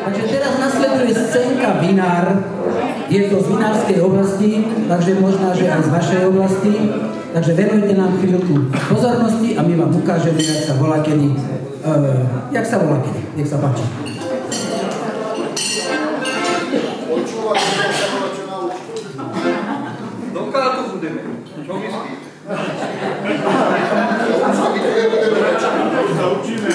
Takže teraz nasleduje scénka Vinár. Je to z vinárskej oblasti, takže možná, že aj z vašej oblasti. Takže venujte nám chvíľku pozornosti a my vám ukážeme, jak sa volá kedy. Nech sa páči. Dokáľko budeme. Čo myslíš? Zaučíme.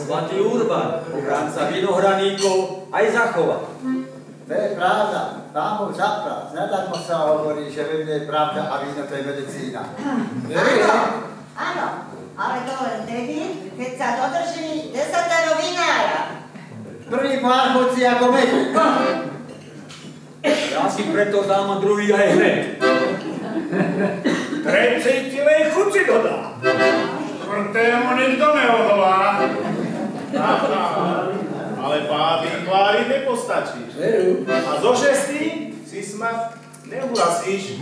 Svatý Urban, ochranca vinohraníkov, aj zachová. To je pravda. Pámov zaprac. Nedarmo sa hovorí, že ve mne je pravda a víno to je medicína. Áno, ale to len tedy, keď sa dodrží 10 vinára. Prvý pár chodci ako medu. Ja si preto dám a druhý aj hneď. Trecej tilej chuci dodá. Štvrtému nikto neodolá. Ale pády chváli nepostačíš. A zo 6 si snad neuhlasíš.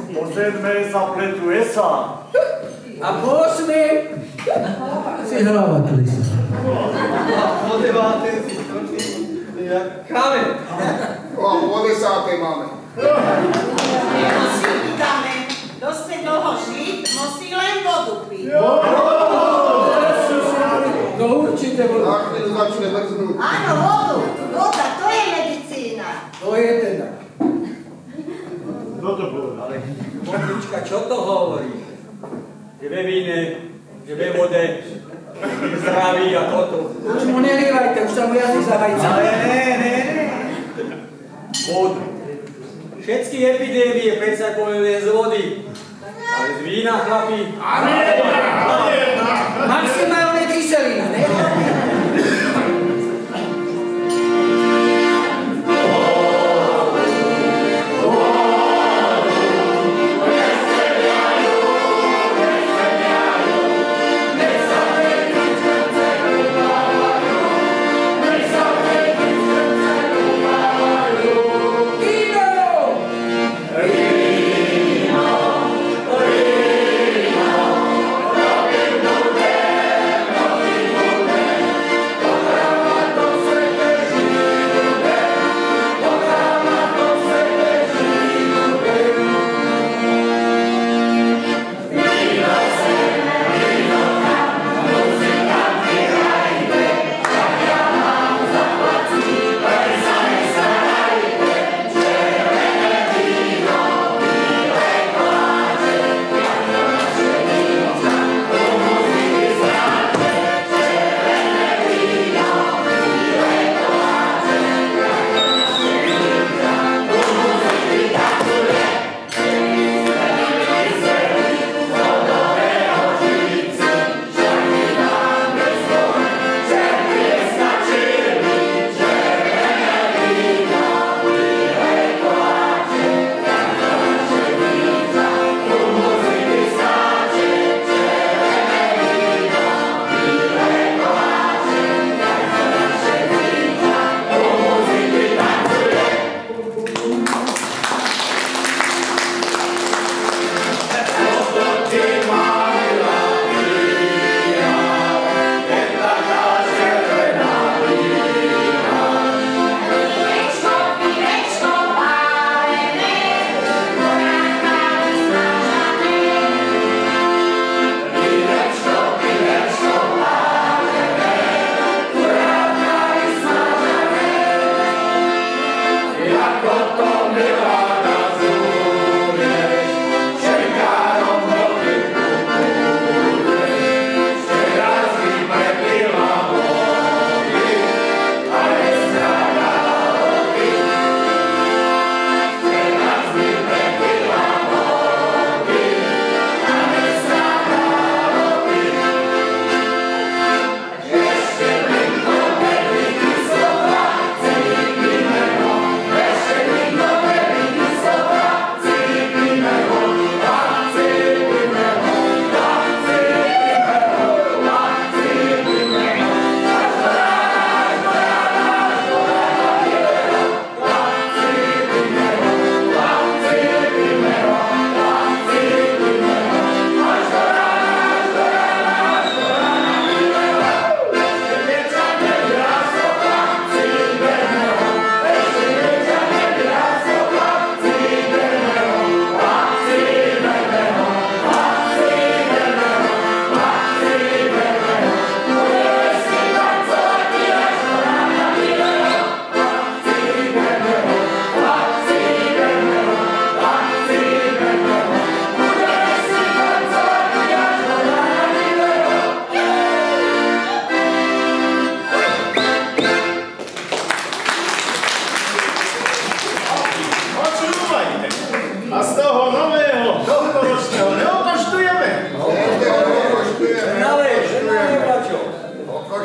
Po 7 sa pletuje sám. A po 8 si hlava klisa. Po 9 si skočí jak kamen. A po 10 máme. Nemusí kamen. Kto chce dlho žiť, musí len vodu piť. To určite vodu. Na chvíľu začne mrznúť. Áno, vodu. Voda, to je medicína. To je teda. Kto to povedal? Ale Motička, čo to hovorí? Že ve víne, že ve vode, zdraví a toto. Už mu nelievajte, už sa mu jazyk zavajca. Ale ne. Vodu. Všetky epidémie predsa boli z vody. Ale z vína, chlapi. Maximálne kyselina, ne? Víno!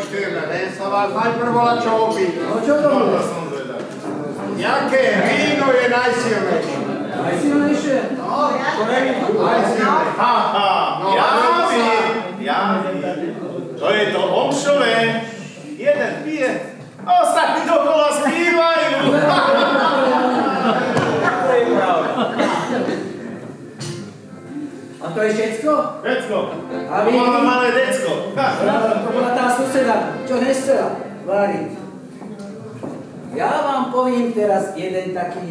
počujeme, len sa vás najprv volá čo opýta. No čo to bude? Jaké víno je najsilnejšie? Najsilnejšie? No, najsilnejšie. No, Ja vím. To je to omšové. Jeden pije, a ostatní dokola spívajú. To je pravda. A to je všetko? Decko. A vy? Mala malé decko. To bola tá suseda, čo nechcela váriť. Ja vám poviem teraz jeden takú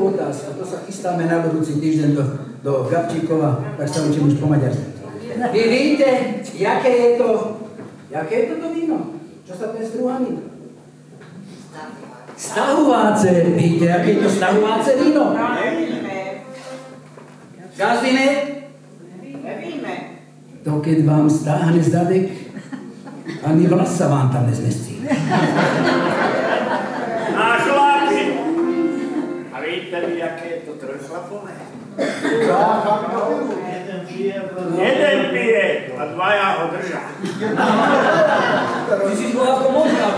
otázku. To sa chystáme na budúci týždeň do Gabčíkova, tak sa učím už po maďarsky. Vy víte, jaké je to víno? Čo sa ten strúha víno? Stahuváce. Víte, aké je to stahuváce víno? Gazdine? Nevíme. To keď vám stáhne zadek, ani vlas sa vám tam nezmestí. A chlapi. A víte vy, aké je to trojchlapové? Jeden pije a dvaja ho drža. Ty si bol ako možná.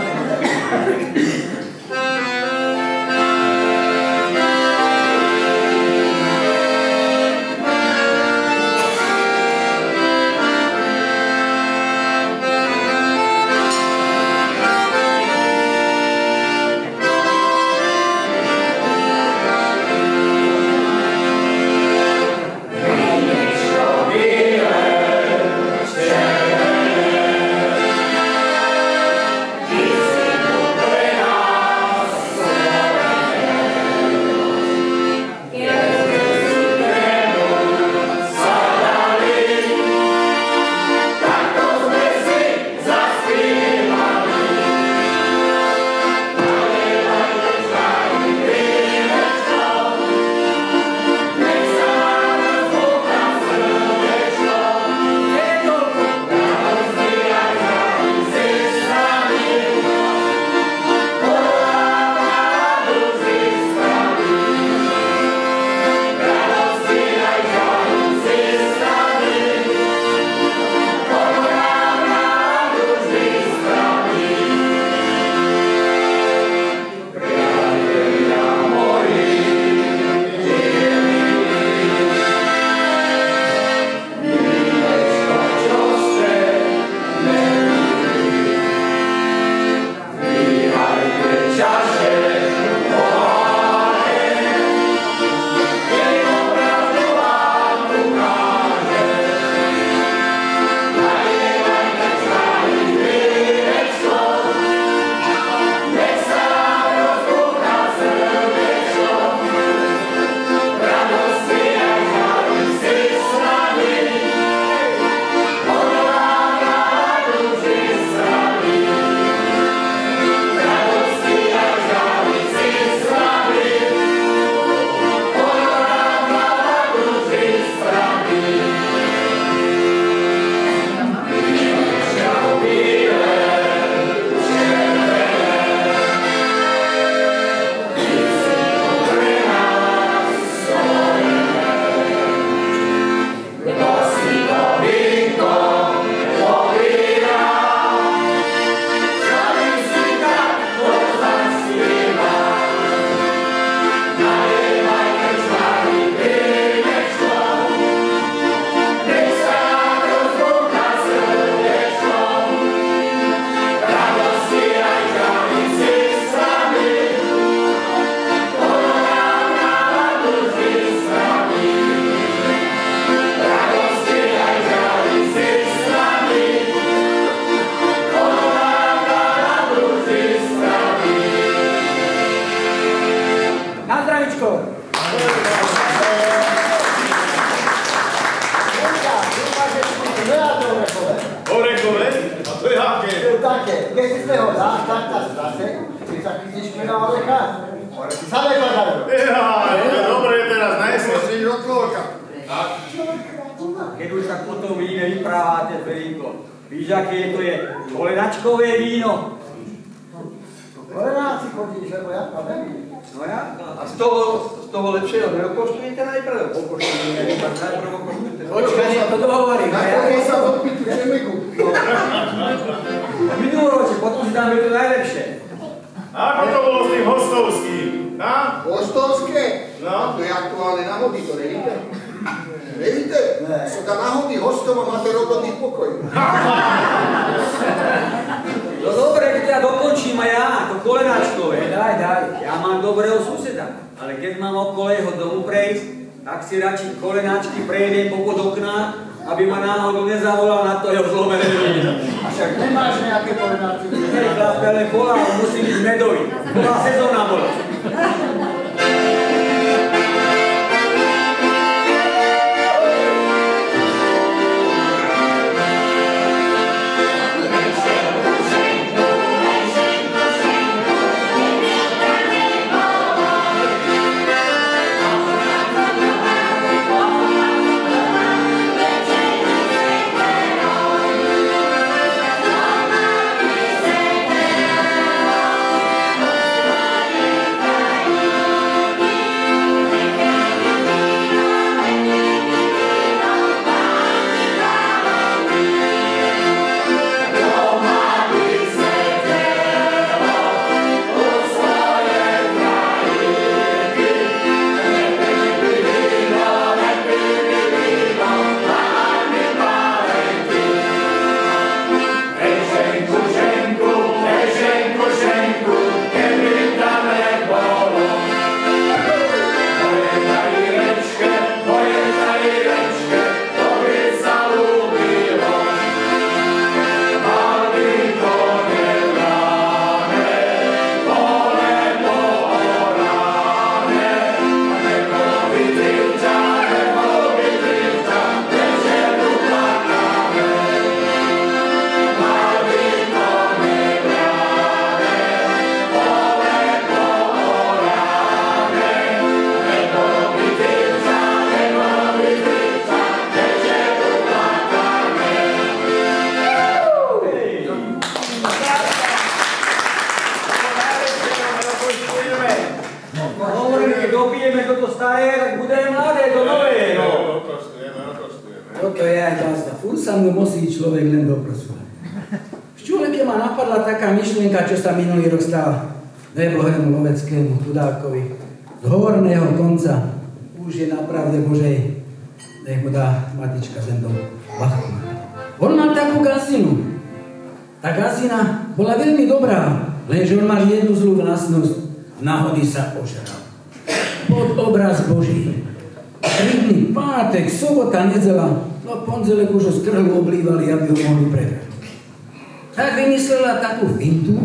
Keď si sme ho dá, tak na strase, keď sa chytíš na Olecha, ale si sa nekladajú. Dobre je teraz najsť. Si od človeka. Keď už tak potom víne vyprávate, Ferinko. Víš, aké to je kolenačkové víno? Kolenáci chodíš, lebo ja to nevím. No ja? A z toho lepšieho neokoštujete najprv? Okoštujete, najprv okoštujete. Počkaj, to dohovorím. Najprv sa odpýtu čemiku. Minuloročne, potom si dáme to najlepšie. Ako to bolo s tým hostovským? Hostovské? No. To je aktuálne na hody, to nevíte? Nevíte? Sú tam na hody hostom a máte robotných pokojov. No dobre, keď ja dokončím aj ja, to kolenáčkové. Daj. Ja mám dobrého suseda, ale keď mám okolo jeho domu prejsť, tak si radšej kolenáčky prejdem popod okna, aby ma náhodou nezavolal na to jeho zlomené víno. A však nemáš nejaké kolenáčky? Nie, chlapče, ale bola, on musí byť medový. Bola sezóna bola. Toto je aj gazda. Furt sa mu musí človek len doprosovať. V Čuleke ma napadla taká myšlienka, čo sa minulý rok stala nebohému loveckému chudákovi. Z horného konca už je na pravde Božej. Nech mu dá matička zem do ľahku. On mal takú gazinu. Tá gazina bola veľmi dobrá, lenže on mal jednu zlú vlastnosť. Nahody sa ožral. Pod obraz Boží. Rybný, pátek, sobota, nedela, no pondelek už ho z krhlu oblívali, aby ho mohli predať. Tak vymyslela takú fintu,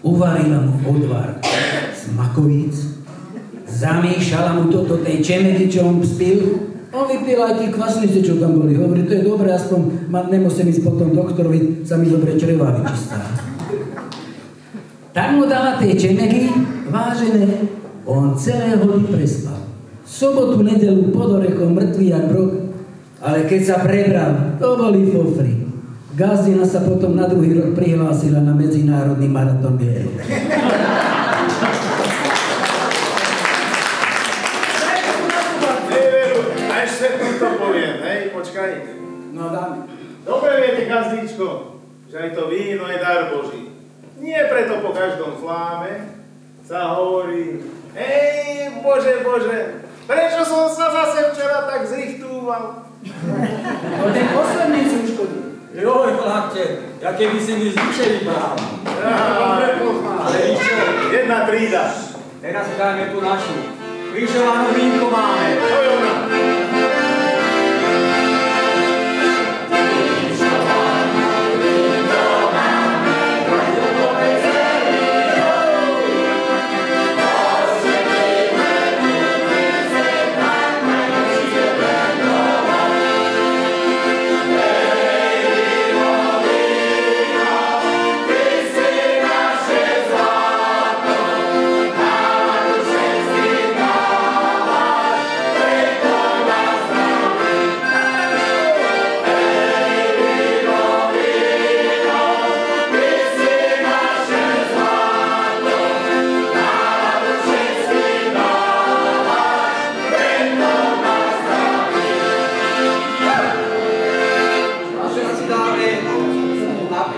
uvarila mu odvar z makovíc, zamýšala mu toto tej čemedy, čo on spil, on vypil aj tie kvasnice, čo tam boli. Hovorí, to je dobré, aspoň nemusím ísť potom doktorovi, sa mi dobre čreva vyčistá. Tak mu dala tie čemeky, vážené, on celé hody prespal. Sobotu, nedelu pod orechom, mŕtvý jak brok, ale keď sa prebral, to boli fofry. Gazdina sa potom na druhý rok prihlásila na medzinárodný maratón bielov. A ešte to poviem, hej, počkaj. No dám. Dobre viete, Gazdíčko, že aj to víno je dar Boží. Nie preto po každom fláme sa hovorí, hej, Bože, Bože, prečo som sa zase včera tak zrichtúval? No ten posledný si už chodí. Joj, chlapče, ja keby si mi zvyšený bral. Ale víš čo? Jedna trída. Teraz dáme tu našu. Križovanú vínko máme. To je ona. Preto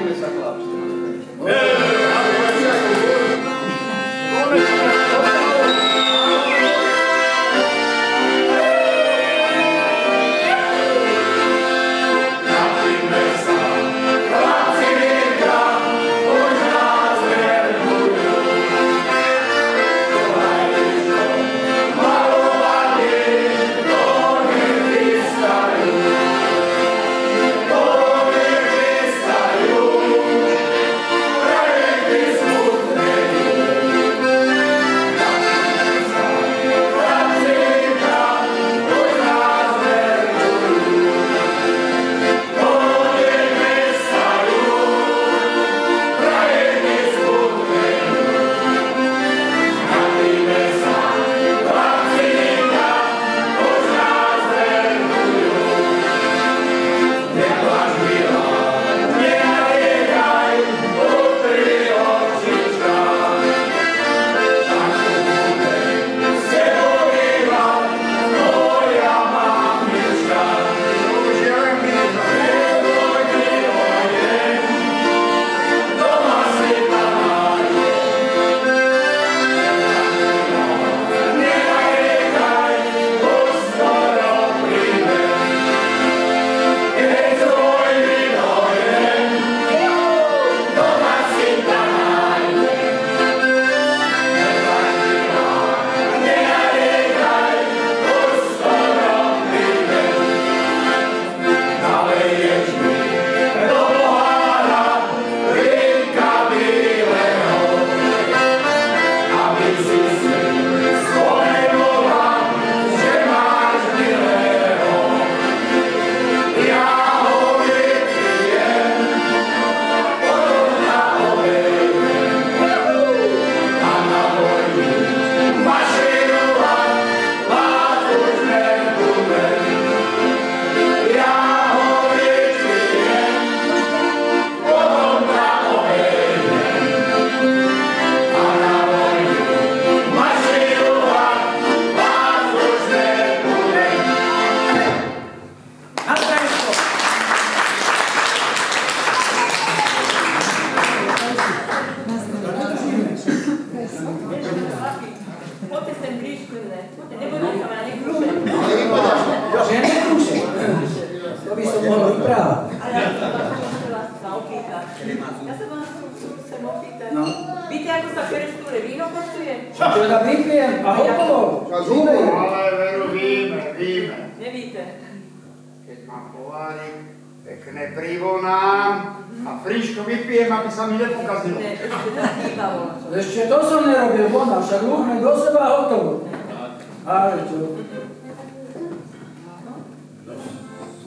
napíme sa chlapci.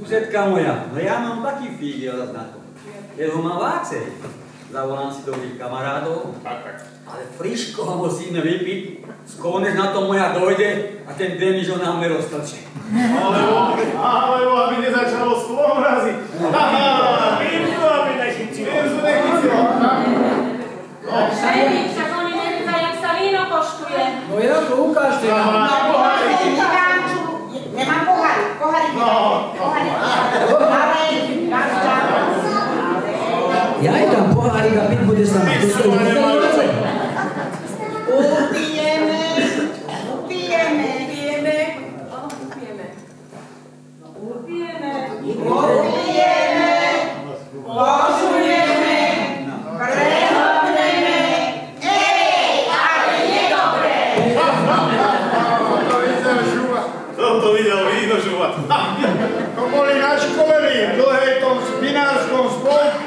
Susedka moja, no ja mám taký fígel na to. Keď ho mám vácej, zavolám si dobrých kamarádov, ale friško ho musíme vypiť, skôr na to moja dojde a ten demižo nám neroztlče. Alebo aby nezačalo sklo mraziť. Pínku, aby nechytilo. Šejdi, však oni nevedia, jak sa víno koštuje. No ja to ukážte. Nemám pohárik. Ja aj tam pohárik a piť bude sa na to stojí. To boli naškolení v dlhej tom spinárskom spolku.